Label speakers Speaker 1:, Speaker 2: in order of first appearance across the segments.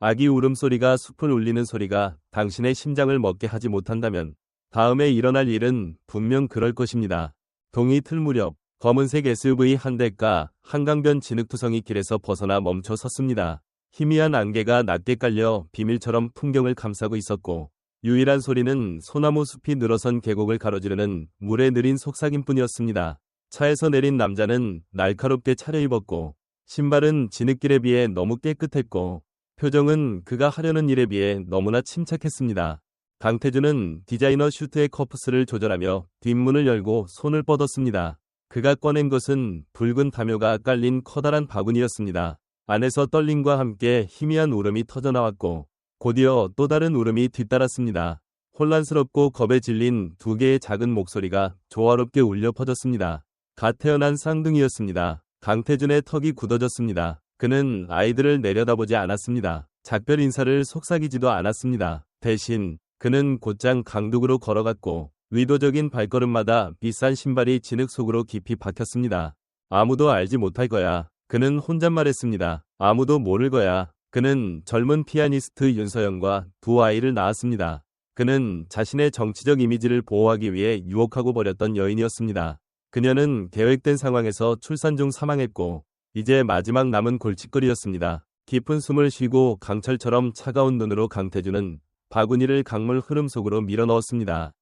Speaker 1: 아기 울음소리가 숲을 울리는 소리가 당신의 심장을 먹게 하지 못한다면 다음에 일어날 일은 분명 그럴 것입니다. 동이 틀 무렵 검은색 SUV 한 대가 한강변 진흙투성이 길에서 벗어나 멈춰 섰습니다. 희미한 안개가 낮게 깔려 비밀처럼 풍경을 감싸고 있었고 유일한 소리는 소나무 숲이 늘어선 계곡을 가로지르는 물의 느린 속삭임뿐이었습니다. 차에서 내린 남자는 날카롭게 차려입었고 신발은 진흙길에 비해 너무 깨끗했고 표정은 그가 하려는 일에 비해 너무나 침착했습니다. 강태준은 디자이너 슈트의 커프스를 조절하며 뒷문을 열고 손을 뻗었습니다. 그가 꺼낸 것은 붉은 담요가 깔린 커다란 바구니였습니다. 안에서 떨림과 함께 희미한 울음이 터져나왔고 곧이어 또 다른 울음이 뒤따랐습니다. 혼란스럽고 겁에 질린 두 개의 작은 목소리가 조화롭게 울려 퍼졌습니다. 갓 태어난 쌍둥이였습니다. 강태준의 턱이 굳어졌습니다. 그는 아이들을 내려다보지 않았습니다. 작별 인사를 속삭이지도 않았습니다. 대신 그는 곧장 강둑으로 걸어갔고 의도적인 발걸음마다 비싼 신발이 진흙 속으로 깊이 박혔습니다. 아무도 알지 못할 거야. 그는 혼잣말했습니다. 아무도 모를 거야. 그는 젊은 피아니스트 윤서영과 두 아이를 낳았습니다. 그는 자신의 정치적 이미지를 보호하기 위해 유혹하고 버렸던 여인이었습니다. 그녀는 계획된 상황에서 출산 중 사망했고 이제 마지막 남은 골칫거리였습니다. 깊은 숨을 쉬고 강철처럼 차가운 눈으로 강태준은 바구니를 강물 흐름 속으로 밀어넣었습니다.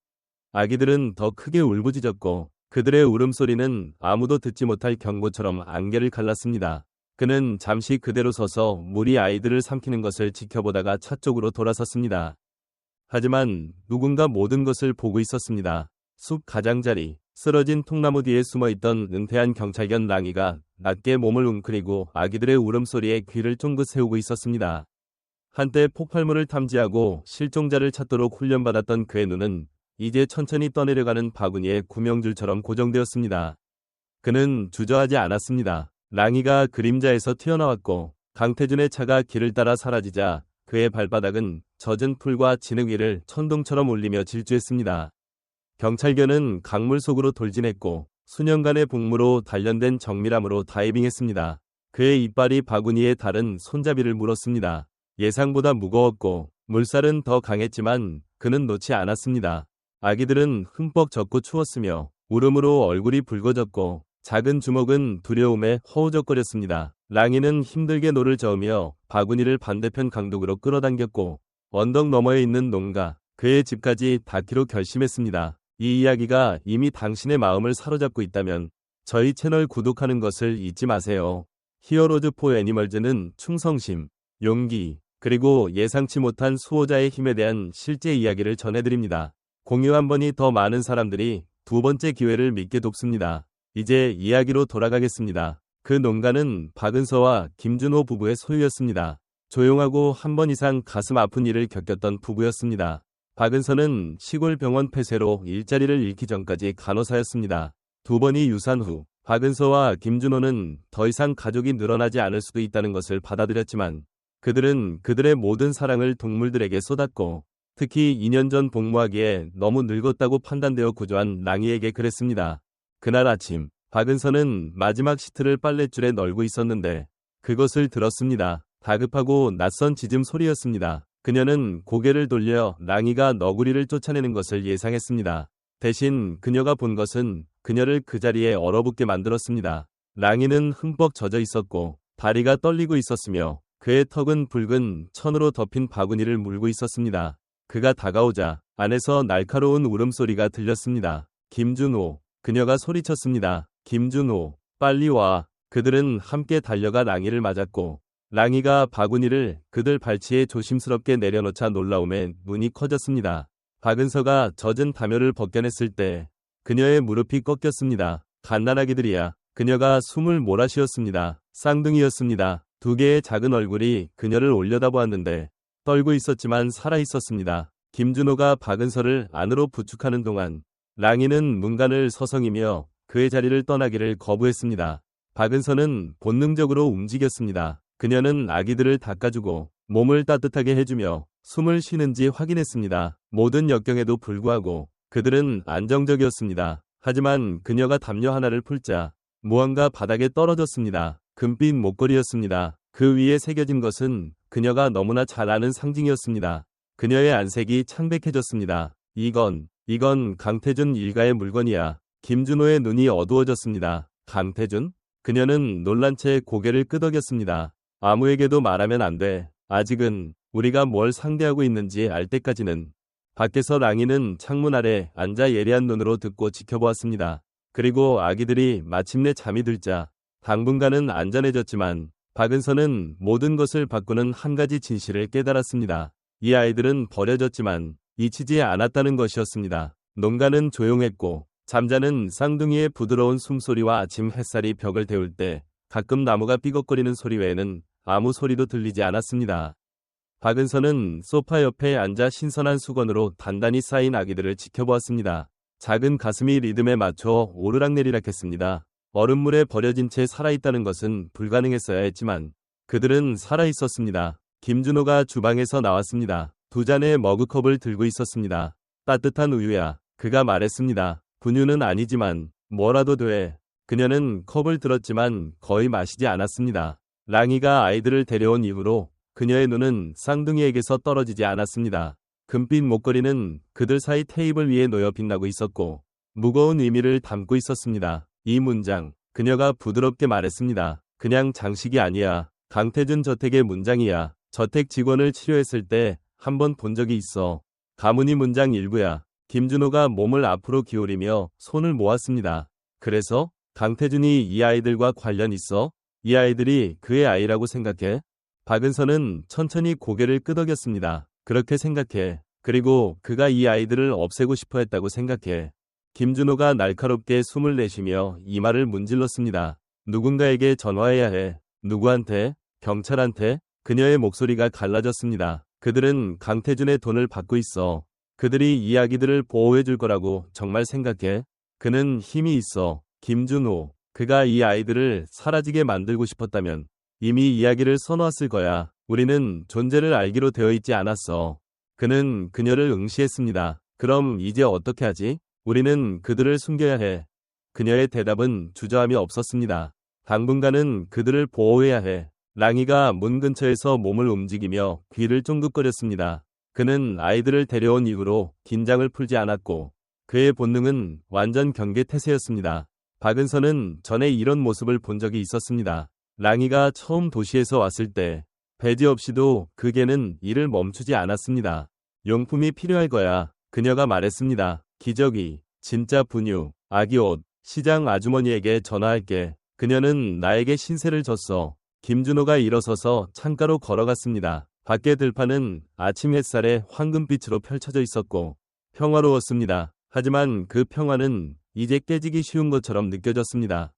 Speaker 1: 아기들은 더 크게 울부짖었고 그들의 울음소리는 아무도 듣지 못할 경보처럼 안개를 갈랐습니다. 그는 잠시 그대로 서서 물이 아이들을 삼키는 것을 지켜보다가 차 쪽으로 돌아섰습니다. 하지만 누군가 모든 것을 보고 있었습니다. 숲 가장자리, 쓰러진 통나무 뒤에 숨어있던 은퇴한 경찰견 랑이가 낮게 몸을 웅크리고 아기들의 울음소리에 귀를 쫑긋 세우고 있었습니다. 한때 폭발물을 탐지하고 실종자를 찾도록 훈련받았던 그의 눈은 이제 천천히 떠내려가는 바구니에 구명줄처럼 고정되었습니다. 그는 주저하지 않았습니다. 랑이가 그림자에서 튀어나왔고 강태준의 차가 길을 따라 사라지자 그의 발바닥은 젖은 풀과 진흙 위를 천둥처럼 울리며 질주했습니다. 경찰견은 강물 속으로 돌진했고 수년간의 복무로 단련된 정밀함으로 다이빙했습니다. 그의 이빨이 바구니에 다른 손잡이를 물었습니다. 예상보다 무거웠고 물살은 더 강했지만 그는 놓지 않았습니다. 아기들은 흠뻑 젖고 추웠으며 울음으로 얼굴이 붉어졌고 작은 주먹은 두려움에 허우적거렸습니다. 랑이는 힘들게 노를 저으며 바구니를 반대편 강둑으로 끌어당겼고 언덕 너머에 있는 농가, 그의 집까지 닿기로 결심했습니다. 이 이야기가 이미 당신의 마음을 사로잡고 있다면 저희 채널 구독하는 것을 잊지 마세요. 히어로즈 포 애니멀즈는 충성심, 용기, 그리고 예상치 못한 수호자의 힘에 대한 실제 이야기를 전해드립니다. 공유 한 번이 더 많은 사람들이 두 번째 기회를 믿게 돕습니다. 이제 이야기로 돌아가겠습니다. 그 농가는 박은서와 김준호 부부의 소유였습니다. 조용하고 한 번 이상 가슴 아픈 일을 겪었던 부부였습니다. 박은서는 시골 병원 폐쇄로 일자리를 잃기 전까지 간호사였습니다. 두 번이 유산 후 박은서와 김준호는 더 이상 가족이 늘어나지 않을 수도 있다는 것을 받아들였지만 그들은 그들의 모든 사랑을 동물들에게 쏟았고 특히 2년 전 복무하기에 너무 늙었다고 판단되어 구조한 랑이에게 그랬습니다. 그날 아침 박은서는 마지막 시트를 빨랫줄에 널고 있었는데 그것을 들었습니다. 다급하고 낯선 짖음 소리였습니다. 그녀는 고개를 돌려 랑이가 너구리를 쫓아내는 것을 예상했습니다. 대신 그녀가 본 것은 그녀를 그 자리에 얼어붙게 만들었습니다. 랑이는 흠뻑 젖어 있었고 다리가 떨리고 있었으며 그의 턱은 붉은 천으로 덮인 바구니를 물고 있었습니다. 그가 다가오자 안에서 날카로운 울음소리가 들렸습니다. 김준호, 그녀가 소리쳤습니다. 김준호, 빨리 와. 그들은 함께 달려가 랑이를 맞았고 랑이가 바구니를 그들 발치에 조심스럽게 내려놓자 놀라움에 눈이 커졌습니다. 박은서가 젖은 담요를 벗겨냈을 때 그녀의 무릎이 꺾였습니다. 갓난아기들이야. 그녀가 숨을 몰아쉬었습니다. 쌍둥이였습니다. 두 개의 작은 얼굴이 그녀를 올려다보았는데 떨고 있었지만 살아있었습니다. 김준호가 박은서를 안으로 부축하는 동안 랑이는 문간을 서성이며 그의 자리를 떠나기를 거부했습니다. 박은서는 본능적으로 움직였습니다. 그녀는 아기들을 닦아주고 몸을 따뜻하게 해주며 숨을 쉬는지 확인했습니다. 모든 역경에도 불구하고 그들은 안정적이었습니다. 하지만 그녀가 담요 하나를 풀자 무언가 바닥에 떨어졌습니다. 금빛 목걸이였습니다. 그 위에 새겨진 것은 그녀가 너무나 잘 아는 상징이었습니다. 그녀의 안색이 창백해졌습니다. 이건 강태준 일가의 물건이야. 김준호의 눈이 어두워졌습니다. 강태준? 그녀는 놀란 채 고개를 끄덕였습니다. 아무에게도 말하면 안 돼. 아직은 우리가 뭘 상대하고 있는지 알 때까지는. 밖에서 랑이는 창문 아래 앉아 예리한 눈으로 듣고 지켜보았습니다. 그리고 아기들이 마침내 잠이 들자 당분간은 안전해졌지만 박은서는 모든 것을 바꾸는 한 가지 진실을 깨달았습니다. 이 아이들은 버려졌지만 잊히지 않았다는 것이었습니다. 농가는 조용했고 잠자는 쌍둥이의 부드러운 숨소리와 아침 햇살이 벽을 데울 때 가끔 나무가 삐걱거리는 소리 외에는 아무 소리도 들리지 않았습니다. 박은서는 소파 옆에 앉아 신선한 수건으로 단단히 쌓인 아기들을 지켜보았습니다. 작은 가슴이 리듬에 맞춰 오르락내리락했습니다. 얼음물에 버려진 채 살아있다는 것은 불가능했어야 했지만 그들은 살아있었습니다. 김준호가 주방에서 나왔습니다. 두 잔의 머그컵을 들고 있었습니다. 따뜻한 우유야. 그가 말했습니다. 분유는 아니지만 뭐라도 돼. 그녀는 컵을 들었지만 거의 마시지 않았습니다. 랑이가 아이들을 데려온 이후로 그녀의 눈은 쌍둥이에게서 떨어지지 않았습니다. 금빛 목걸이는 그들 사이 테이블 위에 놓여 빛나고 있었고 무거운 의미를 담고 있었습니다. 이 문장, 그녀가 부드럽게 말했습니다. 그냥 장식이 아니야. 강태준 저택의 문장이야. 저택 직원을 치료했을 때 한 번 본 적이 있어. 가문이 문장 일부야. 김준호가 몸을 앞으로 기울이며 손을 모았습니다. 그래서 강태준이 이 아이들과 관련 있어? 이 아이들이 그의 아이라고 생각해? 박은서는 천천히 고개를 끄덕였습니다. 그렇게 생각해. 그리고 그가 이 아이들을 없애고 싶어 했다고 생각해. 김준호가 날카롭게 숨을 내쉬며 이마를 문질렀습니다. 누군가에게 전화해야 해. 누구한테? 경찰한테? 그녀의 목소리가 갈라졌습니다. 그들은 강태준의 돈을 받고 있어. 그들이 이 아기들을 보호해 줄 거라고 정말 생각해? 그는 힘이 있어. 김준호. 그가 이 아이들을 사라지게 만들고 싶었다면 이미 이야기를 써놓았을 거야. 우리는 존재를 알기로 되어 있지 않았어. 그는 그녀를 응시했습니다. 그럼 이제 어떻게 하지? 우리는 그들을 숨겨야 해. 그녀의 대답은 주저함이 없었습니다. 당분간은 그들을 보호해야 해. 랑이가 문 근처에서 몸을 움직이며 귀를 쫑긋거렸습니다. 그는 아이들을 데려온 이후로 긴장을 풀지 않았고 그의 본능은 완전 경계 태세였습니다. 박은서는 전에 이런 모습을 본 적이 있었습니다. 랑이가 처음 도시에서 왔을 때 배지 없이도 그 개는 일을 멈추지 않았습니다. 용품이 필요할 거야. 그녀가 말했습니다. 기저귀, 진짜 분유, 아기 옷, 시장 아주머니에게 전화할게. 그녀는 나에게 신세를 졌어. 김준호가 일어서서 창가로 걸어갔습니다. 밖의 들판은 아침 햇살에 황금빛으로 펼쳐져 있었고 평화로웠습니다. 하지만 그 평화는 이제 깨지기 쉬운 것처럼 느껴졌습니다.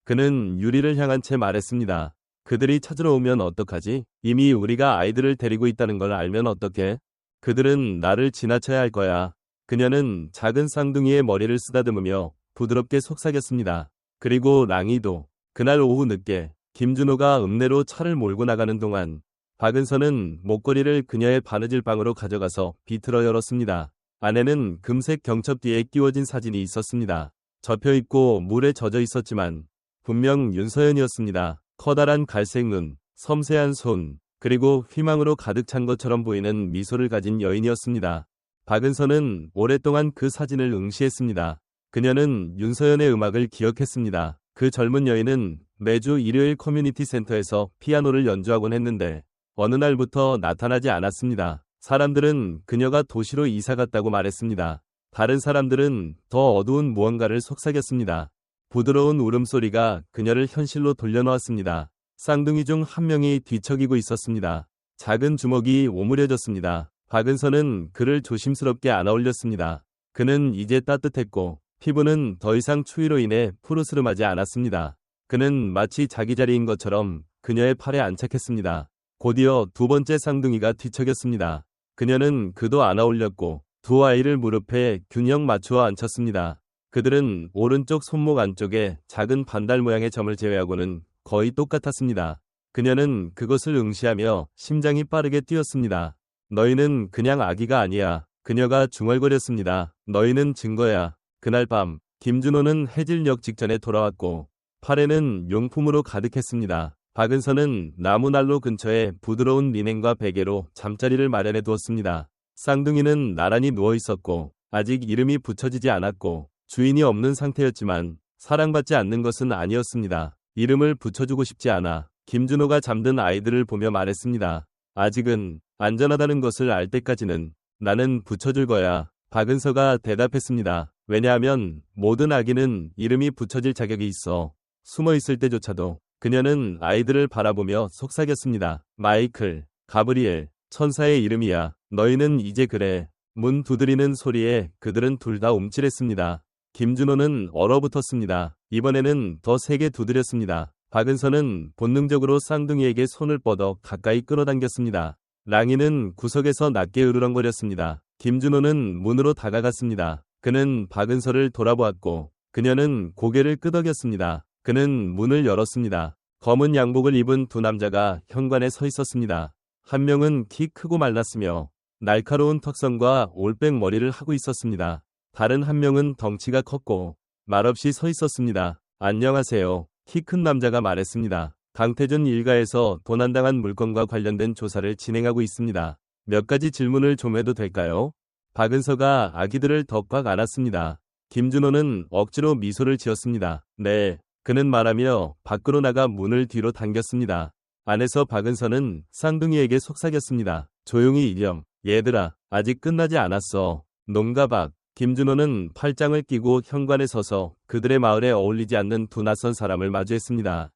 Speaker 1: 그는 유리를 향한 채 말했습니다. 그들이 찾으러 오면 어떡하지? 이미 우리가 아이들을 데리고 있다는 걸 알면 어떡해? 그들은 나를 지나쳐야 할 거야. 그녀는 작은 쌍둥이의 머리를 쓰다듬으며 부드럽게 속삭였습니다. 그리고 랑이도. 그날 오후 늦게 김준호가 읍내로 차를 몰고 나가는 동안 박은서는 목걸이를 그녀의 바느질 방으로 가져가서 비틀어 열었습니다. 안에는 금색 경첩 뒤에 끼워진 사진이 있었습니다. 접혀있고 물에 젖어 있었지만 분명 윤서연이었습니다. 커다란 갈색 눈, 섬세한 손, 그리고 희망으로 가득 찬 것처럼 보이는 미소를 가진 여인이었습니다. 박은서는 오랫동안 그 사진을 응시했습니다. 그녀는 윤서연의 음악을 기억했습니다. 그 젊은 여인은 매주 일요일 커뮤니티 센터에서 피아노를 연주하곤 했는데 어느 날부터 나타나지 않았습니다. 사람들은 그녀가 도시로 이사 갔다고 말했습니다. 다른 사람들은 더 어두운 무언가를 속삭였습니다. 부드러운 울음소리가 그녀를 현실로 돌려놓았습니다. 쌍둥이 중 한 명이 뒤척이고 있었습니다. 작은 주먹이 오므려졌습니다. 박은서는 그를 조심스럽게 안아올렸습니다. 그는 이제 따뜻했고 피부는 더 이상 추위로 인해 푸르스름하지 않았습니다. 그는 마치 자기 자리인 것처럼 그녀의 팔에 안착했습니다. 곧이어 두 번째 쌍둥이가 뒤척였습니다. 그녀는 그도 안아올렸고 두 아이를 무릎에 균형 맞추어 앉혔습니다. 그들은 오른쪽 손목 안쪽에 작은 반달 모양의 점을 제외하고는 거의 똑같았습니다. 그녀는 그것을 응시하며 심장이 빠르게 뛰었습니다. 너희는 그냥 아기가 아니야. 그녀가 중얼거렸습니다. 너희는 증거야. 그날 밤 김준호는 해질녘 직전에 돌아왔고 팔에는 용품으로 가득했습니다. 박은서는 나무난로 근처에 부드러운 리넨과 베개로 잠자리를 마련해 두었습니다. 쌍둥이는 나란히 누워 있었고 아직 이름이 붙여지지 않았고 주인이 없는 상태였지만 사랑받지 않는 것은 아니었습니다. 이름을 붙여주고 싶지 않아 김준호가 잠든 아이들을 보며 말했습니다. 아직은 안전하다는 것을 알 때까지는 나는 붙여줄 거야. 박은서가 대답했습니다. 왜냐하면 모든 아기는 이름이 붙여질 자격이 있어. 숨어 있을 때조차도 그녀는 아이들을 바라보며 속삭였습니다. 마이클, 가브리엘, 천사의 이름이야. 너희는 이제 그래. 문 두드리는 소리에 그들은 둘 다 움찔했습니다. 김준호는 얼어붙었습니다. 이번에는 더 세게 두드렸습니다. 박은서는 본능적으로 쌍둥이에게 손을 뻗어 가까이 끌어당겼습니다. 랑이는 구석에서 낮게 으르렁거렸습니다. 김준호는 문으로 다가갔습니다. 그는 박은서를 돌아보았고 그녀는 고개를 끄덕였습니다. 그는 문을 열었습니다. 검은 양복을 입은 두 남자가 현관에 서 있었습니다. 한 명은 키 크고 말랐으며 날카로운 턱선과 올백 머리를 하고 있었습니다. 다른 한 명은 덩치가 컸고 말없이 서 있었습니다. 안녕하세요. 키 큰 남자가 말했습니다. 강태준 일가에서 도난당한 물건과 관련된 조사를 진행하고 있습니다. 몇 가지 질문을 좀 해도 될까요? 박은서가 아기들을 더 꽉 안았습니다. 김준호는 억지로 미소를 지었습니다. 네. 그는 말하며 밖으로 나가 문을 뒤로 당겼습니다. 안에서 박은서는 쌍둥이에게 속삭였습니다. 조용히 이렴. 얘들아, 아직 끝나지 않았어. 농가 밖. 김준호는 팔짱을 끼고 현관에 서서 그들의 마을에 어울리지 않는 두 낯선 사람을 마주했습니다.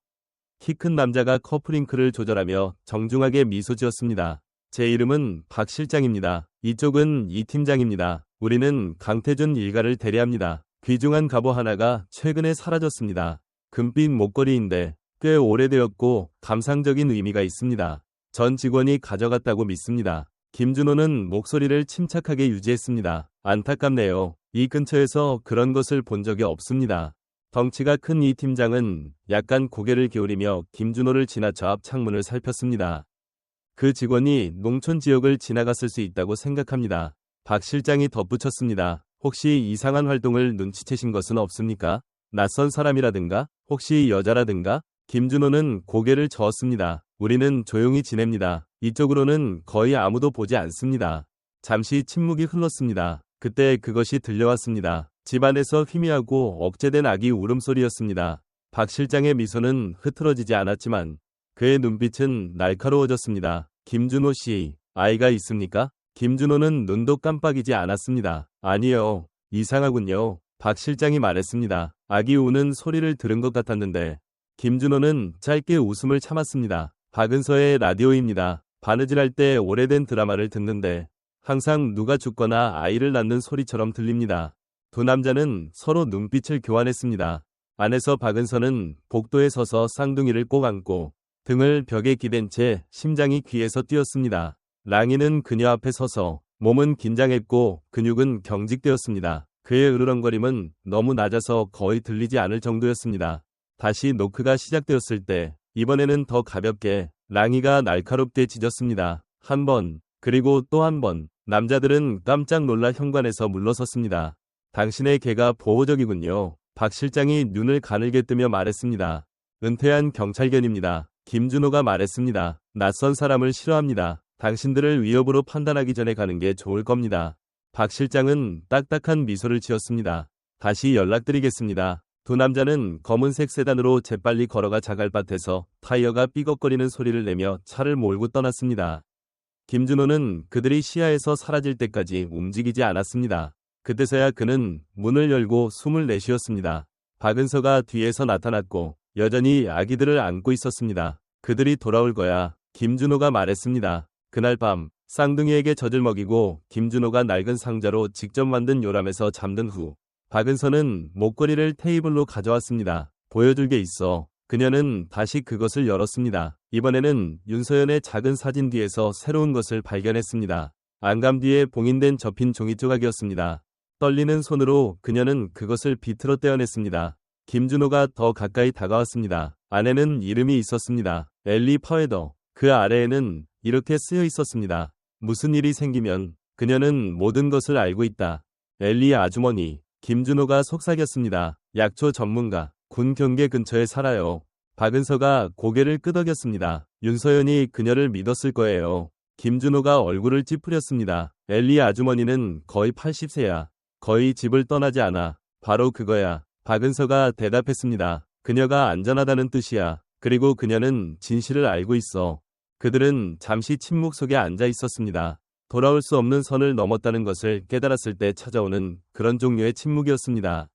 Speaker 1: 키 큰 남자가 커플링크를 조절하며 정중하게 미소 지었습니다. 제 이름은 박 실장입니다. 이쪽은 이 팀장입니다. 우리는 강태준 일가를 대리합니다. 귀중한 갑오 하나가 최근에 사라졌습니다. 금빛 목걸이인데 꽤 오래되었고 감상적인 의미가 있습니다. 전 직원이 가져갔다고 믿습니다. 김준호는 목소리를 침착하게 유지했습니다. 안타깝네요. 이 근처에서 그런 것을 본 적이 없습니다. 덩치가 큰 이 팀장은 약간 고개를 기울이며 김준호를 지나쳐 앞 창문을 살폈습니다. 그 직원이 농촌 지역을 지나갔을 수 있다고 생각합니다. 박 실장이 덧붙였습니다. 혹시 이상한 활동을 눈치채신 것은 없습니까? 낯선 사람이라든가? 혹시 여자라든가? 김준호는 고개를 저었습니다. 우리는 조용히 지냅니다. 이쪽으로는 거의 아무도 보지 않습니다. 잠시 침묵이 흘렀습니다. 그때 그것이 들려왔습니다. 집안에서 희미하고 억제된 아기 울음소리였습니다. 박 실장의 미소는 흐트러지지 않았지만 그의 눈빛은 날카로워졌습니다. 김준호 씨, 아이가 있습니까? 김준호는 눈도 깜빡이지 않았습니다. 아니요. 이상하군요. 박 실장이 말했습니다. 아기 우는 소리를 들은 것 같았는데 김준호는 짧게 웃음을 참았습니다. 박은서의 라디오입니다. 바느질할 때 오래된 드라마를 듣는데 항상 누가 죽거나 아이를 낳는 소리처럼 들립니다. 두 남자는 서로 눈빛을 교환했습니다. 안에서 박은서는 복도에 서서 쌍둥이를 꼭 안고 등을 벽에 기댄 채 심장이 귀에서 뛰었습니다. 랑이는 그녀 앞에 서서 몸은 긴장했고 근육은 경직되었습니다. 그의 으르렁거림은 너무 낮아서 거의 들리지 않을 정도였습니다. 다시 노크가 시작되었을 때 이번에는 더 가볍게 랑이가 날카롭게 짖었습니다. 한 번, 그리고 또 한 번. 남자들은 깜짝 놀라 현관에서 물러섰습니다. 당신의 개가 보호적이군요. 박 실장이 눈을 가늘게 뜨며 말했습니다. 은퇴한 경찰견입니다. 김준호가 말했습니다. 낯선 사람을 싫어합니다. 당신들을 위협으로 판단하기 전에 가는 게 좋을 겁니다. 박 실장은 딱딱한 미소를 지었습니다. 다시 연락드리겠습니다. 두 남자는 검은색 세단으로 재빨리 걸어가 자갈밭에서 타이어가 삐걱거리는 소리를 내며 차를 몰고 떠났습니다. 김준호는 그들이 시야에서 사라질 때까지 움직이지 않았습니다. 그때서야 그는 문을 열고 숨을 내쉬었습니다. 박은서가 뒤에서 나타났고 여전히 아기들을 안고 있었습니다. 그들이 돌아올 거야. 김준호가 말했습니다. 그날 밤 쌍둥이에게 젖을 먹이고 김준호가 낡은 상자로 직접 만든 요람에서 잠든 후 박은서는 목걸이를 테이블로 가져왔습니다. 보여줄 게 있어. 그녀는 다시 그것을 열었습니다. 이번에는 윤서연의 작은 사진 뒤에서 새로운 것을 발견했습니다. 안감 뒤에 봉인된 접힌 종이 조각이었습니다. 떨리는 손으로 그녀는 그것을 비틀어 떼어냈습니다. 김준호가 더 가까이 다가왔습니다. 안에는 이름이 있었습니다. 엘리 파웨더. 그 아래에는 이렇게 쓰여 있었습니다. 무슨 일이 생기면 그녀는 모든 것을 알고 있다. 엘리 아주머니. 김준호가 속삭였습니다. 약초 전문가. 군 경계 근처에 살아요. 박은서가 고개를 끄덕였습니다. 윤서연이 그녀를 믿었을 거예요. 김준호가 얼굴을 찌푸렸습니다. 엘리 아주머니는 거의 80세야. 거의 집을 떠나지 않아. 바로 그거야. 박은서가 대답했습니다. 그녀가 안전하다는 뜻이야. 그리고 그녀는 진실을 알고 있어. 그들은 잠시 침묵 속에 앉아 있었습니다. 돌아올 수 없는 선을 넘었다는 것을 깨달았을 때 찾아오는 그런 종류의 침묵이었습니다.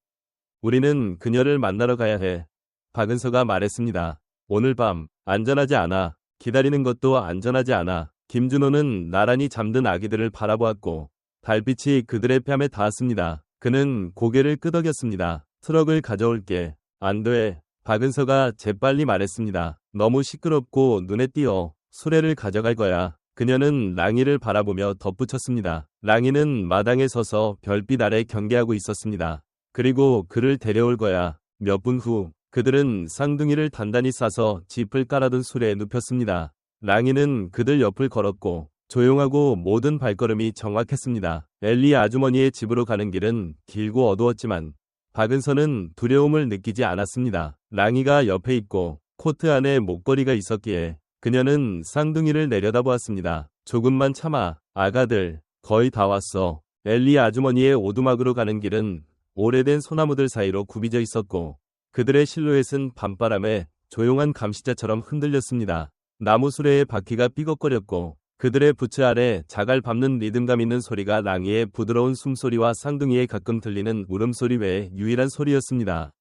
Speaker 1: 우리는 그녀를 만나러 가야 해. 박은서가 말했습니다. 오늘 밤, 안전하지 않아. 기다리는 것도 안전하지 않아. 김준호는 나란히 잠든 아기들을 바라보았고 달빛이 그들의 뺨에 닿았습니다. 그는 고개를 끄덕였습니다. 트럭을 가져올게. 안 돼. 박은서가 재빨리 말했습니다. 너무 시끄럽고 눈에 띄어. 수레를 가져갈 거야. 그녀는 랑이를 바라보며 덧붙였습니다. 랑이는 마당에 서서 별빛 아래 경계하고 있었습니다. 그리고 그를 데려올 거야. 몇 분 후 그들은 쌍둥이를 단단히 싸서 짚을 깔아둔 수레에 눕혔습니다. 랑이는 그들 옆을 걸었고 조용하고 모든 발걸음이 정확했습니다. 엘리 아주머니의 집으로 가는 길은 길고 어두웠지만 박은서는 두려움을 느끼지 않았습니다. 랑이가 옆에 있고 코트 안에 목걸이가 있었기에 그녀는 쌍둥이를 내려다보았습니다. 조금만 참아. 아가들, 거의 다 왔어. 엘리 아주머니의 오두막으로 가는 길은 오래된 소나무들 사이로 굽이져 있었고 그들의 실루엣은 밤바람에 조용한 감시자처럼 흔들렸습니다. 나무 수레의 바퀴가 삐걱거렸고 그들의 부츠 아래 자갈 밟는 리듬감 있는 소리가 랑이의 부드러운 숨소리와 쌍둥이의 가끔 들리는 울음소리 외에 유일한 소리였습니다.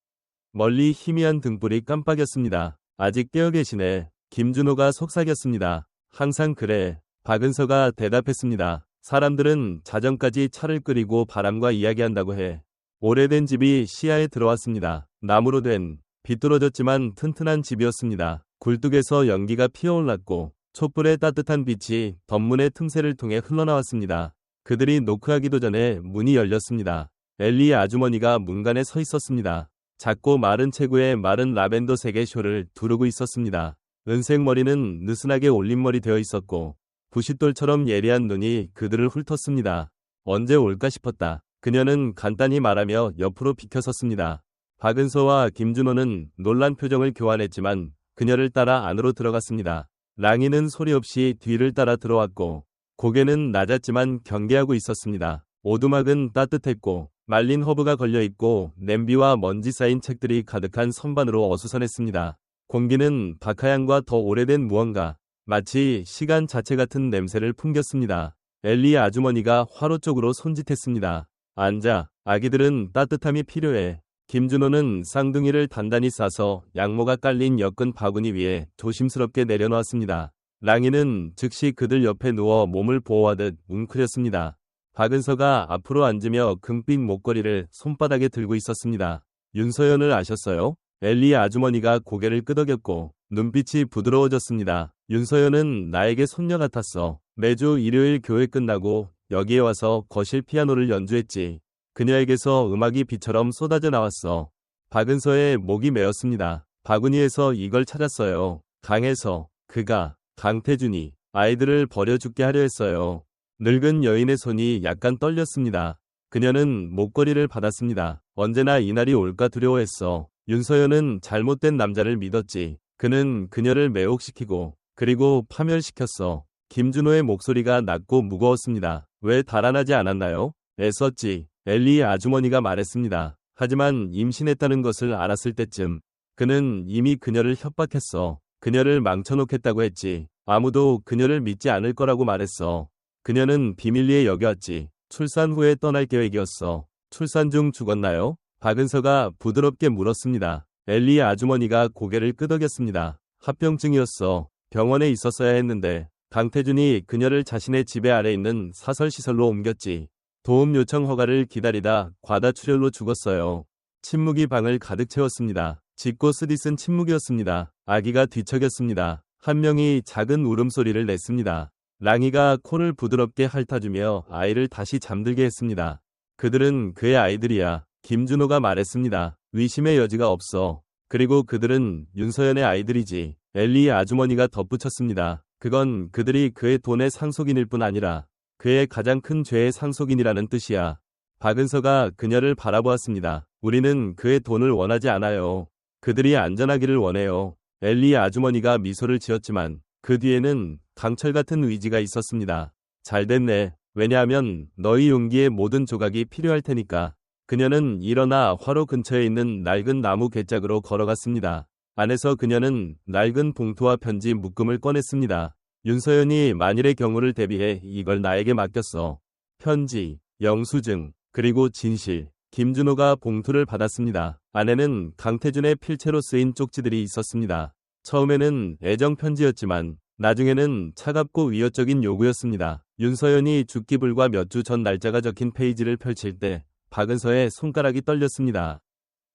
Speaker 1: 멀리 희미한 등불이 깜빡였습니다. 아직 깨어 계시네. 김준호가 속삭였습니다. 항상 그래. 박은서가 대답했습니다. 사람들은 자정까지 차를 끓이고 바람과 이야기한다고 해. 오래된 집이 시야에 들어왔습니다. 나무로 된 비뚤어졌지만 튼튼한 집이었습니다. 굴뚝에서 연기가 피어올랐고 촛불의 따뜻한 빛이 덧문의 틈새를 통해 흘러나왔습니다. 그들이 노크하기도 전에 문이 열렸습니다. 엘리 아주머니가 문간에 서 있었습니다. 작고 마른 체구에 마른 라벤더색의 쇼를 두르고 있었습니다. 은색 머리는 느슨하게 올림머리 되어 있었고 부싯돌처럼 예리한 눈이 그들을 훑었습니다. 언제 올까 싶었다. 그녀는 간단히 말하며 옆으로 비켜섰습니다. 박은서와 김준호는 놀란 표정을 교환했지만 그녀를 따라 안으로 들어갔습니다. 랑이는 소리 없이 뒤를 따라 들어왔고 고개는 낮았지만 경계하고 있었습니다. 오두막은 따뜻했고 말린 허브가 걸려있고 냄비와 먼지 쌓인 책들이 가득한 선반으로 어수선했습니다. 공기는 박하향과 더 오래된 무언가, 마치 시간 자체 같은 냄새를 풍겼습니다. 엘리 아주머니가 화로 쪽으로 손짓했습니다. 앉아. 아기들은 따뜻함이 필요해. 김준호는 쌍둥이를 단단히 싸서 양모가 깔린 여근 바구니 위에 조심스럽게 내려놓았습니다. 랑이는 즉시 그들 옆에 누워 몸을 보호하듯 웅크렸습니다. 박은서가 앞으로 앉으며 금빛 목걸이를 손바닥에 들고 있었습니다. 윤서연을 아셨어요? 엘리 아주머니가 고개를 끄덕였고 눈빛이 부드러워졌습니다. 윤서연은 나에게 손녀 같았어. 매주 일요일 교회 끝나고 여기에 와서 거실 피아노를 연주했지. 그녀에게서 음악이 비처럼 쏟아져 나왔어. 박은서의 목이 메었습니다. 바구니에서 이걸 찾았어요. 강에서. 그가, 강태준이 아이들을 버려 죽게 하려 했어요. 늙은 여인의 손이 약간 떨렸습니다. 그녀는 목걸이를 받았습니다. 언제나 이날이 올까 두려워했어. 윤서연은 잘못된 남자를 믿었지. 그는 그녀를 매혹시키고 그리고 파멸시켰어. 김준호의 목소리가 낮고 무거웠습니다. 왜 달아나지 않았나요? 애썼지. 엘리 아주머니가 말했습니다. 하지만 임신했다는 것을 알았을 때쯤 그는 이미 그녀를 협박했어. 그녀를 망쳐놓겠다고 했지. 아무도 그녀를 믿지 않을 거라고 말했어. 그녀는 비밀리에 여겨왔지. 출산 후에 떠날 계획이었어. 출산 중 죽었나요? 박은서가 부드럽게 물었습니다. 엘리 아주머니가 고개를 끄덕였습니다. 합병증이었어. 병원에 있었어야 했는데 강태준이 그녀를 자신의 지배 아래 있는 사설시설로 옮겼지. 도움 요청 허가를 기다리다 과다출혈로 죽었어요. 침묵이 방을 가득 채웠습니다. 짙고 쓰디쓴 침묵이었습니다. 아기가 뒤척였습니다. 한 명이 작은 울음소리를 냈습니다. 랑이가 코를 부드럽게 핥아주며 아이를 다시 잠들게 했습니다. 그들은 그의 아이들이야. 김준호가 말했습니다. 의심의 여지가 없어. 그리고 그들은 윤서연의 아이들이지. 엘리 아주머니가 덧붙였습니다. 그건 그들이 그의 돈의 상속인일 뿐 아니라 그의 가장 큰 죄의 상속인이라는 뜻이야. 박은서가 그녀를 바라보았습니다. 우리는 그의 돈을 원하지 않아요. 그들이 안전하기를 원해요. 엘리 아주머니가 미소를 지었지만 그 뒤에는 강철 같은 의지가 있었습니다. 잘 됐네. 왜냐하면 너희 용기의 모든 조각이 필요할 테니까. 그녀는 일어나 화로 근처에 있는 낡은 나무 괴짝으로 걸어갔습니다. 안에서 그녀는 낡은 봉투와 편지 묶음을 꺼냈습니다. 윤서연이 만일의 경우를 대비해 이걸 나에게 맡겼어. 편지, 영수증, 그리고 진실. 김준호가 봉투를 받았습니다. 안에는 강태준의 필체로 쓰인 쪽지들이 있었습니다. 처음에는 애정 편지였지만 나중에는 차갑고 위협적인 요구였습니다. 윤서연이 죽기 불과 몇 주 전 날짜가 적힌 페이지를 펼칠 때 박은서의 손가락이 떨렸습니다.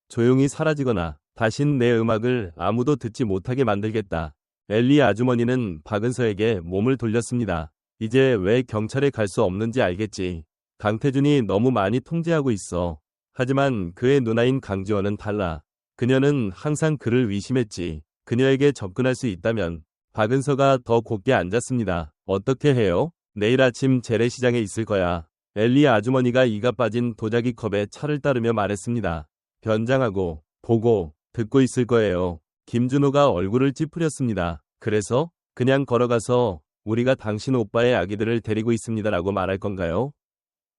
Speaker 1: 조용히 사라지거나 다신 내 음악을 아무도 듣지 못하게 만들겠다. 엘리 아주머니는 박은서에게 몸을 돌렸습니다. 이제 왜 경찰에 갈 수 없는지 알겠지. 강태준이 너무 많이 통제하고 있어. 하지만 그의 누나인 강지원은 달라. 그녀는 항상 그를 위심했지. 그녀에게 접근할 수 있다면. 박은서가 더 곧게 앉았습니다. 어떻게 해요? 내일 아침 재래시장에 있을 거야. 엘리 아주머니가 이가 빠진 도자기 컵에 차를 따르며 말했습니다. 변장하고 보고 듣고 있을 거예요. 김준호가 얼굴을 찌푸렸습니다. 그래서 그냥 걸어가서 우리가 당신 오빠의 아기들을 데리고 있습니다라고 말할 건가요?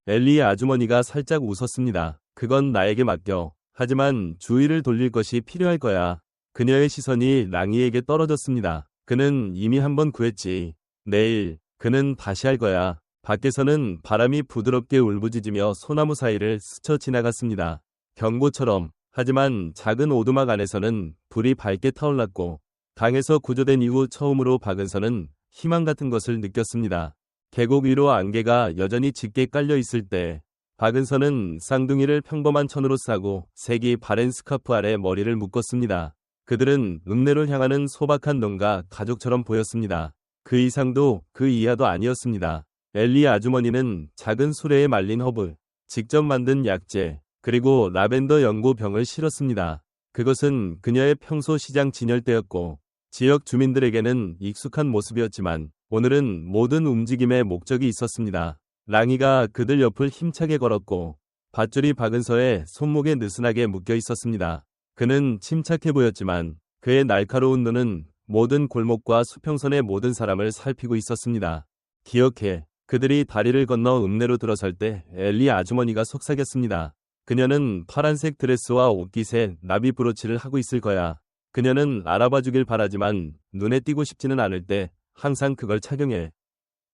Speaker 1: 엘리 아주머니가 살짝 웃었습니다. 그건 나에게 맡겨. 하지만 주의를 돌릴 것이 필요할 거야. 그녀의 시선이 랑이에게 떨어졌습니다. 그는 이미 한번 구했지. 내일 그는 다시 할 거야. 밖에서는 바람이 부드럽게 울부짖으며 소나무 사이를 스쳐 지나갔습니다. 경고처럼. 하지만 작은 오두막 안에서는 불이 밝게 타올랐고 강에서 구조된 이후 처음으로 박은서는 희망 같은 것을 느꼈습니다. 계곡 위로 안개가 여전히 짙게 깔려 있을 때 박은서는 쌍둥이를 평범한 천으로 싸고 색이 바랜 스카프 아래 머리를 묶었습니다. 그들은 읍내를 향하는 소박한 농가 가족처럼 보였습니다. 그 이상도 그 이하도 아니었습니다. 엘리 아주머니는 작은 수레에 말린 허브, 직접 만든 약재, 그리고 라벤더 연고병을 실었습니다. 그것은 그녀의 평소 시장 진열대였고 지역 주민들에게는 익숙한 모습이었지만 오늘은 모든 움직임에 목적이 있었습니다. 랑이가 그들 옆을 힘차게 걸었고 밧줄이 박은서의 손목에 느슨하게 묶여 있었습니다. 그는 침착해 보였지만 그의 날카로운 눈은 모든 골목과 수평선의 모든 사람을 살피고 있었습니다. 기억해. 그들이 다리를 건너 읍내로 들어설 때 엘리 아주머니가 속삭였습니다. 그녀는 파란색 드레스와 옷깃에 나비 브로치를 하고 있을 거야. 그녀는 알아봐 주길 바라지만 눈에 띄고 싶지는 않을 때 항상 그걸 착용해.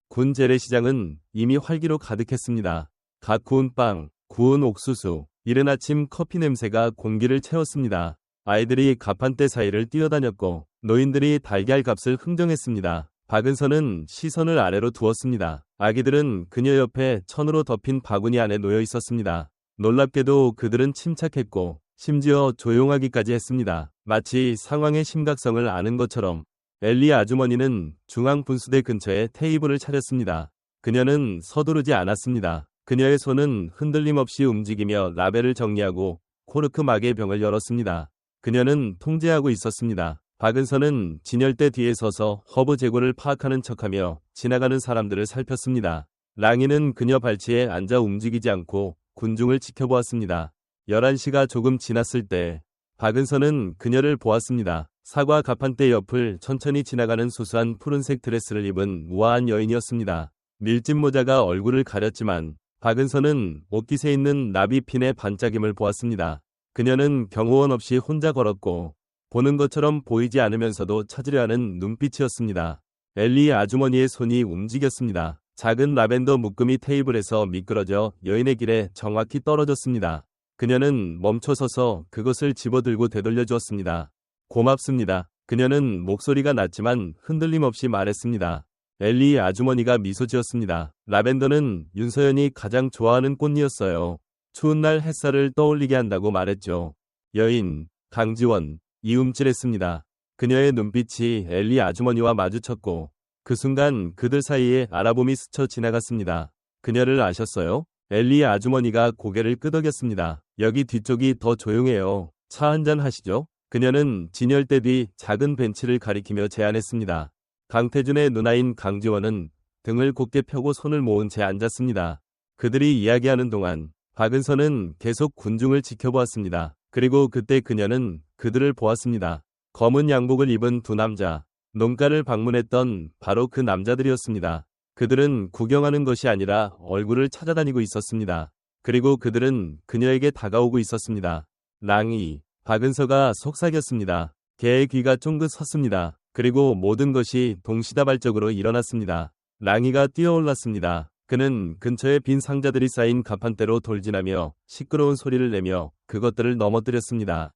Speaker 1: 군 재래시장은 이미 활기로 가득했습니다. 갓 구운 빵, 구운 옥수수, 이른 아침 커피 냄새가 공기를 채웠습니다. 아이들이 가판대 사이를 뛰어다녔고 노인들이 달걀 값을 흥정했습니다. 박은서는 시선을 아래로 두었습니다. 아기들은 그녀 옆에 천으로 덮인 바구니 안에 놓여 있었습니다. 놀랍게도 그들은 침착했고 심지어 조용하기까지 했습니다. 마치 상황의 심각성을 아는 것처럼. 엘리 아주머니는 중앙 분수대 근처에 테이블을 차렸습니다. 그녀는 서두르지 않았습니다. 그녀의 손은 흔들림 없이 움직이며 라벨을 정리하고 코르크 막의 병을 열었습니다. 그녀는 통제하고 있었습니다. 박은서는 진열대 뒤에 서서 허브 재고를 파악하는 척하며 지나가는 사람들을 살폈습니다. 랑이는 그녀 발치에 앉아 움직이지 않고 군중을 지켜보았습니다. 11시가 조금 지났을 때 박은서는 그녀를 보았습니다. 사과 가판대 옆을 천천히 지나가는 수수한 푸른색 드레스를 입은 우아한 여인이었습니다. 밀짚 모자가 얼굴을 가렸지만 박은서는 옷깃에 있는 나비핀의 반짝임을 보았습니다. 그녀는 경호원 없이 혼자 걸었고 보는 것처럼 보이지 않으면서도 찾으려 하는 눈빛이었습니다. 엘리 아주머니의 손이 움직였습니다. 작은 라벤더 묶음이 테이블에서 미끄러져 여인의 길에 정확히 떨어졌습니다. 그녀는 멈춰서서 그것을 집어들고 되돌려 주었습니다. 고맙습니다. 그녀는 목소리가 낮지만 흔들림 없이 말했습니다. 엘리 아주머니가 미소 지었습니다. 라벤더는 윤서연이 가장 좋아하는 꽃이었어요. 추운 날 햇살을 떠올리게 한다고 말했죠. 여인, 강지원, 이움찔했습니다. 그녀의 눈빛이 엘리 아주머니와 마주쳤고 그 순간 그들 사이에 알아봄이 스쳐 지나갔습니다. 그녀를 아셨어요? 엘리 아주머니가 고개를 끄덕였습니다. 여기 뒤쪽이 더 조용해요. 차 한잔 하시죠? 그녀는 진열대 뒤 작은 벤치를 가리키며 제안했습니다. 강태준의 누나인 강지원은 등을 곧게 펴고 손을 모은 채 앉았습니다. 그들이 이야기하는 동안 박은서는 계속 군중을 지켜보았습니다. 그리고 그때 그녀는 그들을 보았습니다. 검은 양복을 입은 두 남자. 농가를 방문했던 바로 그 남자들이었습니다. 그들은 구경하는 것이 아니라 얼굴을 찾아다니고 있었습니다. 그리고 그들은 그녀에게 다가오고 있었습니다. 랑이, 박은서가 속삭였습니다. 개의 귀가 쫑긋 섰습니다. 그리고 모든 것이 동시다발적으로 일어났습니다. 랑이가 뛰어올랐습니다. 그는 근처에 빈 상자들이 쌓인 가판대로 돌진하며 시끄러운 소리를 내며 그것들을 넘어뜨렸습니다.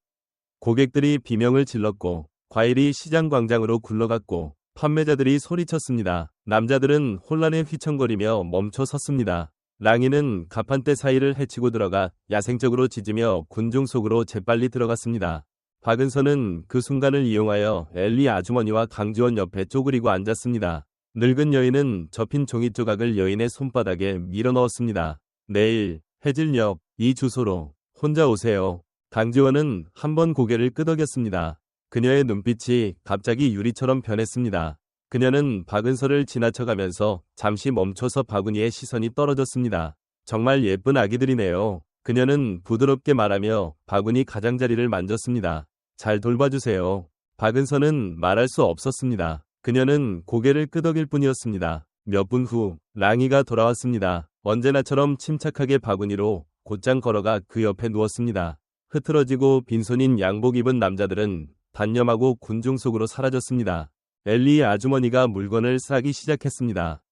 Speaker 1: 고객들이 비명을 질렀고 과일이 시장 광장으로 굴러갔고 판매자들이 소리쳤습니다. 남자들은 혼란에 휘청거리며 멈춰 섰습니다. 랑이는 가판대 사이를 헤치고 들어가 야생적으로 짖으며 군중 속으로 재빨리 들어갔습니다. 박은서는 그 순간을 이용하여 엘리 아주머니와 강지원 옆에 쪼그리고 앉았습니다. 늙은 여인은 접힌 종이 조각을 여인의 손바닥에 밀어넣었습니다. 내일 해질녘 이 주소로 혼자 오세요. 강지원은 한번 고개를 끄덕였습니다. 그녀의 눈빛이 갑자기 유리처럼 변했습니다. 그녀는 박은서를 지나쳐가면서 잠시 멈춰서 바구니에 시선이 떨어졌습니다. 정말 예쁜 아기들이네요. 그녀는 부드럽게 말하며 바구니 가장자리를 만졌습니다. 잘 돌봐주세요. 박은서는 말할 수 없었습니다. 그녀는 고개를 끄덕일 뿐이었습니다. 몇 분 후 랑이가 돌아왔습니다. 언제나처럼 침착하게 바구니로 곧장 걸어가 그 옆에 누웠습니다. 흐트러지고 빈손인 양복 입은 남자들은 단념하고 군중 속으로 사라졌습니다. 엘리 아주머니가 물건을 싸기 시작했습니다.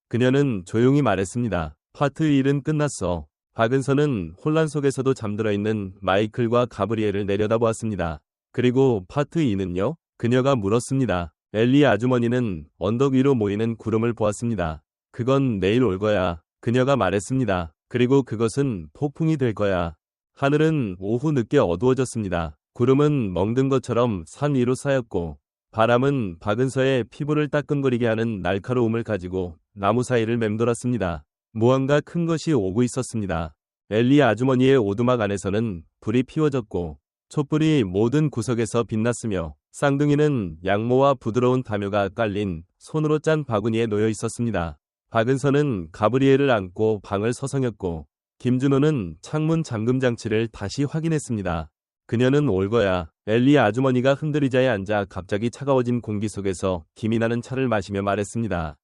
Speaker 1: 그녀는 조용히 말했습니다. 파트 1은 끝났어. 박은서는 혼란 속에서도 잠들어 있는 마이클과 가브리엘을 내려다보았습니다. 그리고 파트 2는요? 그녀가 물었습니다. 엘리 아주머니는 언덕 위로 모이는 구름을 보았습니다. 그건 내일 올 거야. 그녀가 말했습니다. 그리고 그것은 폭풍이 될 거야. 하늘은 오후 늦게 어두워졌습니다. 구름은 멍든 것처럼 산 위로 쌓였고 바람은 박은서의 피부를 따끔거리게 하는 날카로움을 가지고 나무 사이를 맴돌았습니다. 무언가 큰 것이 오고 있었습니다. 엘리 아주머니의 오두막 안에서는 불이 피워졌고 촛불이 모든 구석에서 빛났으며 쌍둥이는 양모와 부드러운 담요가 깔린 손으로 짠 바구니에 놓여 있었습니다. 박은서는 가브리엘을 안고 방을 서성였고 김준호는 창문 잠금 장치를 다시 확인했습니다. 그녀는 올 거야. 엘리 아주머니가 흔들의자에 앉아 갑자기 차가워진 공기 속에서 김이 나는 차를 마시며 말했습니다.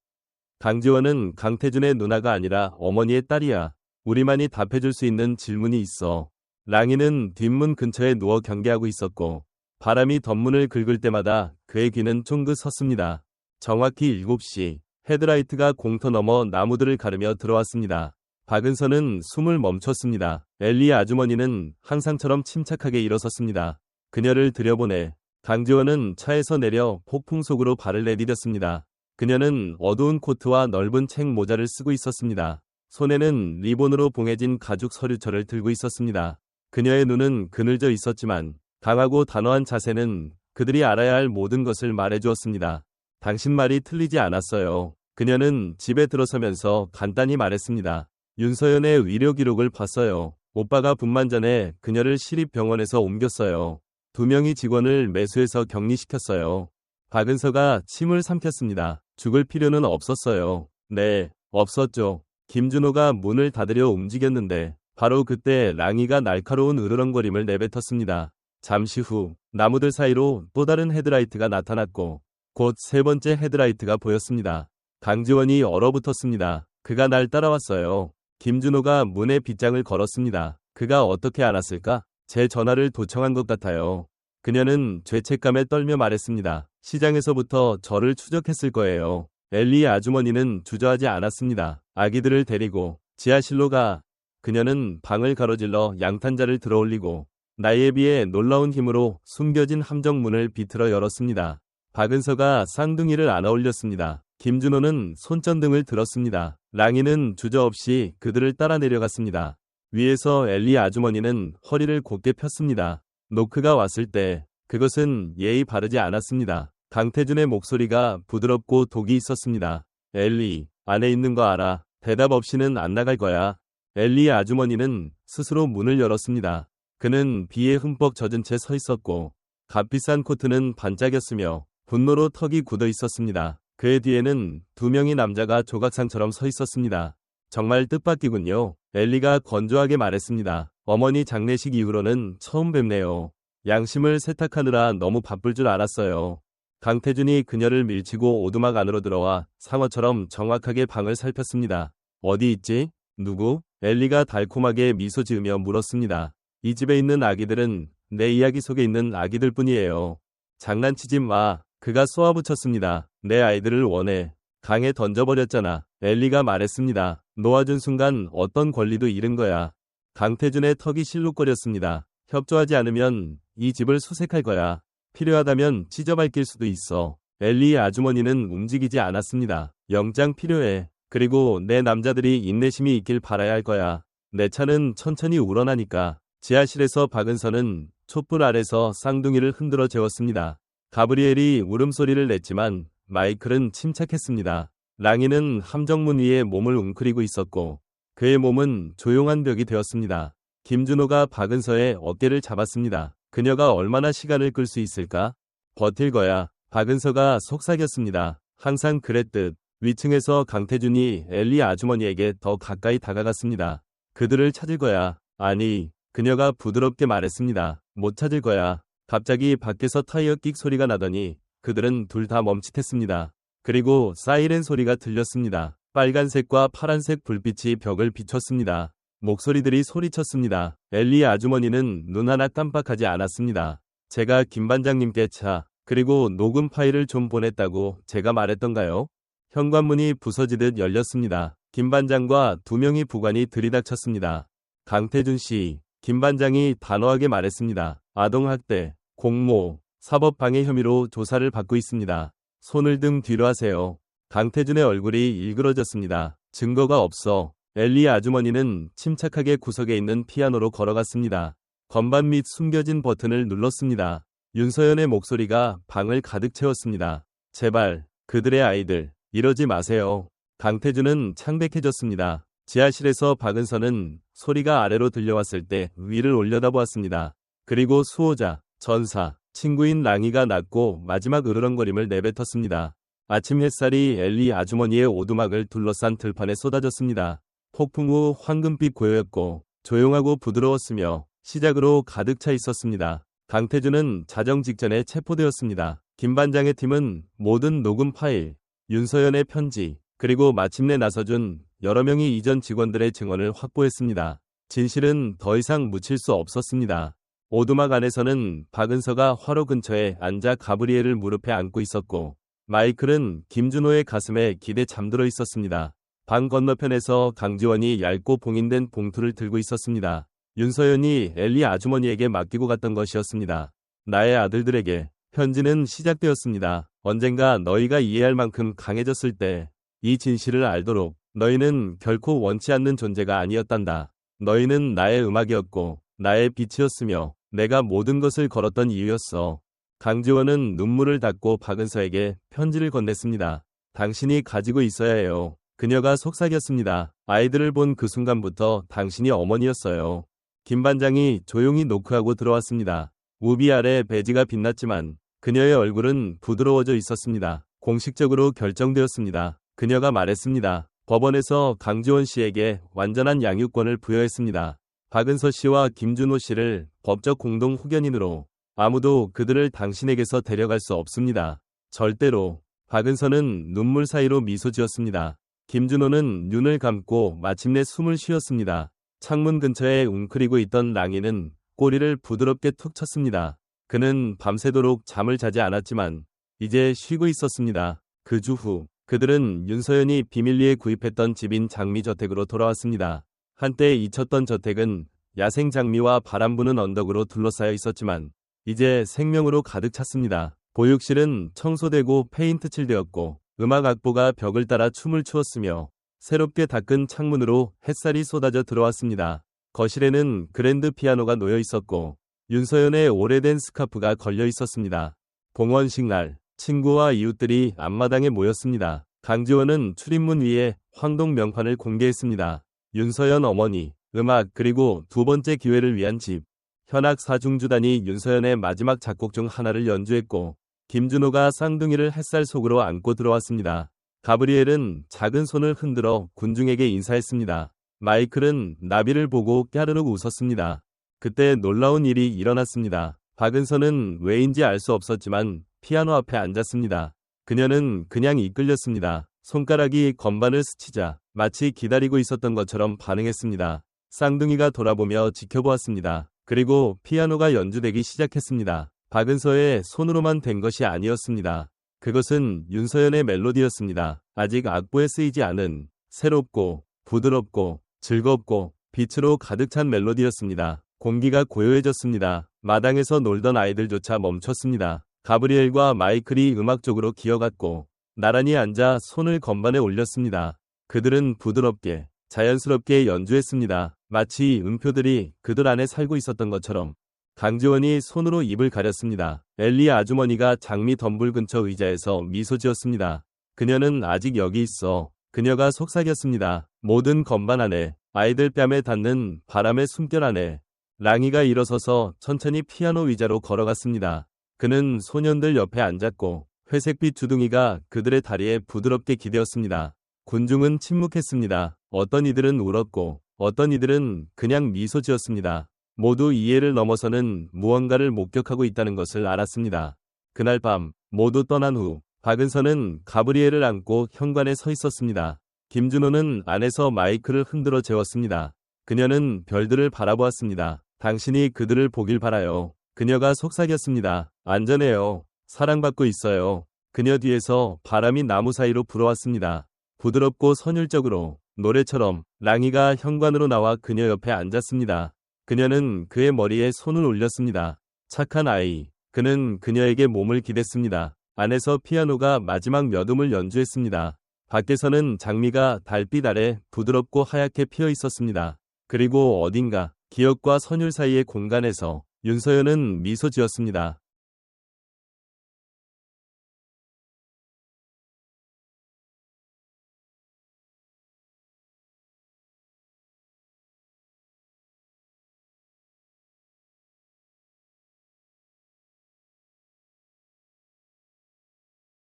Speaker 1: 강지원은 강태준의 누나가 아니라 어머니의 딸이야. 우리만이 답해줄 수 있는 질문이 있어. 랑이는 뒷문 근처에 누워 경계하고 있었고 바람이 덧문을 긁을 때마다 그의 귀는 쫑긋 섰습니다. 정확히 7시 헤드라이트가 공터 넘어 나무들을 가르며 들어왔습니다. 박은서는 숨을 멈췄습니다. 엘리 아주머니는 항상처럼 침착하게 일어섰습니다. 그녀를 들여보내. 강지원은 차에서 내려 폭풍 속으로 발을 내디뎠습니다. 그녀는 어두운 코트와 넓은 책 모자를 쓰고 있었습니다. 손에는 리본으로 봉해진 가죽 서류철을 들고 있었습니다. 그녀의 눈은 그늘져 있었지만 강하고 단호한 자세는 그들이 알아야 할 모든 것을 말해주었습니다. 당신 말이 틀리지 않았어요. 그녀는 집에 들어서면서 간단히 말했습니다. 윤서연의 위료 기록을 봤어요. 오빠가 분만 전에 그녀를 시립병원에서 옮겼어요. 2명의 직원을 매수해서 격리시켰어요. 박은서가 침을 삼켰습니다. 죽을 필요는 없었어요. 네, 없었죠. 김준호가 문을 닫으려 움직였는데 바로 그때 랑이가 날카로운 으르렁거림을 내뱉었습니다. 잠시 후 나무들 사이로 또 다른 헤드라이트가 나타났고 곧 세 번째 헤드라이트가 보였습니다. 강지원이 얼어붙었습니다. 그가 날 따라왔어요. 김준호가 문에 빗장을 걸었습니다. 그가 어떻게 알았을까? 제 전화를 도청한 것 같아요. 그녀는 죄책감에 떨며 말했습니다. 시장에서부터 저를 추적했을 거예요. 엘리 아주머니는 주저하지 않았습니다. 아기들을 데리고 지하실로 가. 그녀는 방을 가로질러 양탄자를 들어올리고 나이에 비해 놀라운 힘으로 숨겨진 함정문을 비틀어 열었습니다. 박은서가 쌍둥이를 안아 올렸습니다. 김준호는 손전등을 들었습니다. 랑이는 주저없이 그들을 따라 내려갔습니다. 위에서 엘리 아주머니는 허리를 곧게 폈습니다. 노크가 왔을 때 그것은 예의 바르지 않았습니다. 강태준의 목소리가 부드럽고 독이 있었습니다. 엘리, 안에 있는 거 알아. 대답 없이는 안 나갈 거야. 엘리 아주머니는 스스로 문을 열었습니다. 그는 비에 흠뻑 젖은 채 서 있었고 값비싼 코트는 반짝였으며 분노로 턱이 굳어 있었습니다. 그의 뒤에는 2명의 남자가 조각상처럼 서 있었습니다. 정말 뜻밖이군요. 엘리가 건조하게 말했습니다. 어머니 장례식 이후로는 처음 뵙네요. 양심을 세탁하느라 너무 바쁠 줄 알았어요. 강태준이 그녀를 밀치고 오두막 안으로 들어와 상어처럼 정확하게 방을 살폈습니다. 어디 있지? 누구? 엘리가 달콤하게 미소 지으며 물었습니다. 이 집에 있는 아기들은 내 이야기 속에 있는 아기들 뿐이에요. 장난치지 마. 그가 쏘아붙였습니다. 내 아이들을 원해. 강에 던져버렸잖아. 엘리가 말했습니다. 놓아준 순간 어떤 권리도 잃은 거야. 강태준의 턱이 실룩거렸습니다. 협조하지 않으면 이 집을 수색할 거야. 필요하다면 찢어밟힐 수도 있어. 엘리의 아주머니는 움직이지 않았습니다. 영장 필요해. 그리고 내 남자들이 인내심이 있길 발아야 할 거야. 내 차는 천천히 우러나니까. 지하실에서 박은서는 촛불 아래서 쌍둥이를 흔들어 재웠습니다. 가브리엘이 울음소리를 냈지만 마이클은 침착했습니다. 랑이는 함정문 위에 몸을 웅크리고 있었고 그의 몸은 조용한 벽이 되었습니다. 김준호가 박은서의 어깨를 잡았습니다. 그녀가 얼마나 시간을 끌 수 있을까? 버틸 거야. 박은서가 속삭였습니다. 항상 그랬듯. 위층에서 강태준이 엘리 아주머니에게 더 가까이 다가갔습니다. 그들을 찾을 거야. 아니, 그녀가 부드럽게 말했습니다. 못 찾을 거야. 갑자기 밖에서 타이어 끽 소리가 나더니 그들은 둘 다 멈칫했습니다. 그리고 사이렌 소리가 들렸습니다. 빨간색과 파란색 불빛이 벽을 비췄습니다. 목소리들이 소리쳤습니다. 엘리 아주머니는 눈 하나 깜빡하지 않았습니다. 제가 김 반장님께 차, 그리고 녹음 파일을 좀 보냈다고 제가 말했던가요? 현관문이 부서지듯 열렸습니다. 김 반장과 두 명의 부관이 들이닥쳤습니다. 강태준 씨, 김 반장이 단호하게 말했습니다. 아동학대, 공모, 사법방해 혐의로 조사를 받고 있습니다. 손을 등 뒤로 하세요. 강태준의 얼굴이 일그러졌습니다. 증거가 없어. 엘리 아주머니는 침착하게 구석에 있는 피아노로 걸어갔습니다. 건반 및 숨겨진 버튼을 눌렀습니다. 윤서연의 목소리가 방을 가득 채웠습니다. 제발, 그들의 아이들, 이러지 마세요. 강태준은 창백해졌습니다. 지하실에서 박은서는 소리가 아래로 들려왔을 때 위를 올려다보았습니다. 그리고 수호자, 전사, 친구인 랑이가 낳고 마지막 으르렁거림을 내뱉었습니다. 아침 햇살이 엘리 아주머니의 오두막을 둘러싼 들판에 쏟아졌습니다. 폭풍 후 황금빛 고요였고 조용하고 부드러웠으며 시작으로 가득 차 있었습니다. 강태준은 자정 직전에 체포되었습니다. 김 반장의 팀은 모든 녹음 파일, 윤서연의 편지, 그리고 마침내 나서준 여러 명의 이전 직원들의 증언을 확보했습니다. 진실은 더 이상 묻힐 수 없었습니다. 오두막 안에서는 박은서가 화로 근처에 앉아 가브리엘을 무릎에 안고 있었고 마이클은 김준호의 가슴에 기대 잠들어 있었습니다. 방 건너편에서 강지원이 얇고 봉인된 봉투를 들고 있었습니다. 윤서연이 엘리 아주머니에게 맡기고 갔던 것이었습니다. 나의 아들들에게. 편지는 시작되었습니다. 언젠가 너희가 이해할 만큼 강해졌을 때 이 진실을 알도록 너희는 결코 원치 않는 존재가 아니었단다. 너희는 나의 음악이었고 나의 빛이었으며 내가 모든 것을 걸었던 이유였어. 강지원은 눈물을 닦고 박은서에게 편지를 건넸습니다. 당신이 가지고 있어야 해요. 그녀가 속삭였습니다. 아이들을 본 그 순간부터 당신이 어머니였어요. 김 반장이 조용히 노크하고 들어왔습니다. 우비 아래 배지가 빛났지만 그녀의 얼굴은 부드러워져 있었습니다. 공식적으로 결정되었습니다. 그녀가 말했습니다. 법원에서 강지원 씨에게 완전한 양육권을 부여했습니다. 박은서 씨와 김준호 씨를 법적 공동 후견인으로 아무도 그들을 당신에게서 데려갈 수 없습니다. 절대로. 박은서는 눈물 사이로 미소 지었습니다. 김준호는 눈을 감고 마침내 숨을 쉬었습니다. 창문 근처에 웅크리고 있던 랑이는 꼬리를 부드럽게 툭 쳤습니다. 그는 밤새도록 잠을 자지 않았지만 이제 쉬고 있었습니다. 그 주 후 그들은 윤서연이 비밀리에 구입했던 집인 장미저택으로 돌아왔습니다. 한때 잊혔던 저택은 야생 장미와 바람 부는 언덕으로 둘러싸여 있었지만 이제 생명으로 가득 찼습니다. 보육실은 청소되고 페인트 칠되었고 음악 악보가 벽을 따라 춤을 추었으며 새롭게 닦은 창문으로 햇살이 쏟아져 들어왔습니다. 거실에는 그랜드 피아노가 놓여 있었고 윤서연의 오래된 스카프가 걸려 있었습니다. 봉헌식 날 친구와 이웃들이 앞마당에 모였습니다. 강지원은 출입문 위에 황동 명판을 공개했습니다. 윤서연 어머니, 음악 그리고 두 번째 기회를 위한 집. 현악 사중주단이 윤서연의 마지막 작곡 중 하나를 연주했고 김준호가 쌍둥이를 햇살 속으로 안고 들어왔습니다. 가브리엘은 작은 손을 흔들어 군중에게 인사했습니다. 마이클은 나비를 보고 까르륵 웃었습니다. 그때 놀라운 일이 일어났습니다. 박은서는 왜인지 알 수 없었지만 피아노 앞에 앉았습니다. 그녀는 그냥 이끌렸습니다. 손가락이 건반을 스치자 마치 기다리고 있었던 것처럼 반응했습니다. 쌍둥이가 돌아보며 지켜보았습니다. 그리고 피아노가 연주되기 시작했습니다. 박은서의 손으로만 된 것이 아니었습니다. 그것은 윤서연의 멜로디였습니다. 아직 악보에 쓰이지 않은 새롭고 부드럽고 즐겁고 빛으로 가득 찬 멜로디였습니다. 공기가 고요해졌습니다. 마당에서 놀던 아이들조차 멈췄습니다. 가브리엘과 마이클이 음악 쪽으로 기어갔고 나란히 앉아 손을 건반에 올렸습니다. 그들은 부드럽게 자연스럽게 연주했습니다. 마치 음표들이 그들 안에 살고 있었던 것처럼. 강지원이 손으로 입을 가렸습니다. 엘리 아주머니가 장미 덤불 근처 의자에서 미소 지었습니다. 그녀는 아직 여기 있어. 그녀가 속삭였습니다. 모든 건반 안에, 아이들 뺨에 닿는 바람의 숨결 안에. 랑이가 일어서서 천천히 피아노 의자로 걸어갔습니다. 그는 소년들 옆에 앉았고 회색빛 주둥이가 그들의 다리에 부드럽게 기대었습니다. 군중은 침묵했습니다. 어떤 이들은 울었고 어떤 이들은 그냥 미소 지었습니다. 모두 이해를 넘어서는 무언가를 목격하고 있다는 것을 알았습니다. 그날 밤 모두 떠난 후 박은서는 가브리엘을 안고 현관에 서 있었습니다. 김준호는 안에서 마이크를 흔들어 재웠습니다. 그녀는 별들을 바라보았습니다. 당신이 그들을 보길 바라요. 그녀가 속삭였습니다. 안전해요. 사랑받고 있어요. 그녀 뒤에서 바람이 나무 사이로 불어왔습니다. 부드럽고 선율적으로 노래처럼. 랑이가 현관으로 나와 그녀 옆에 앉았습니다. 그녀는 그의 머리에 손을 올렸습니다. 착한 아이. 그는 그녀에게 몸을 기댔습니다. 안에서 피아노가 마지막 몇 음을 연주했습니다. 밖에서는 장미가 달빛 아래 부드럽고 하얗게 피어 있었습니다. 그리고 어딘가 기억과 선율 사이의 공간에서 윤서연은 미소 지었습니다.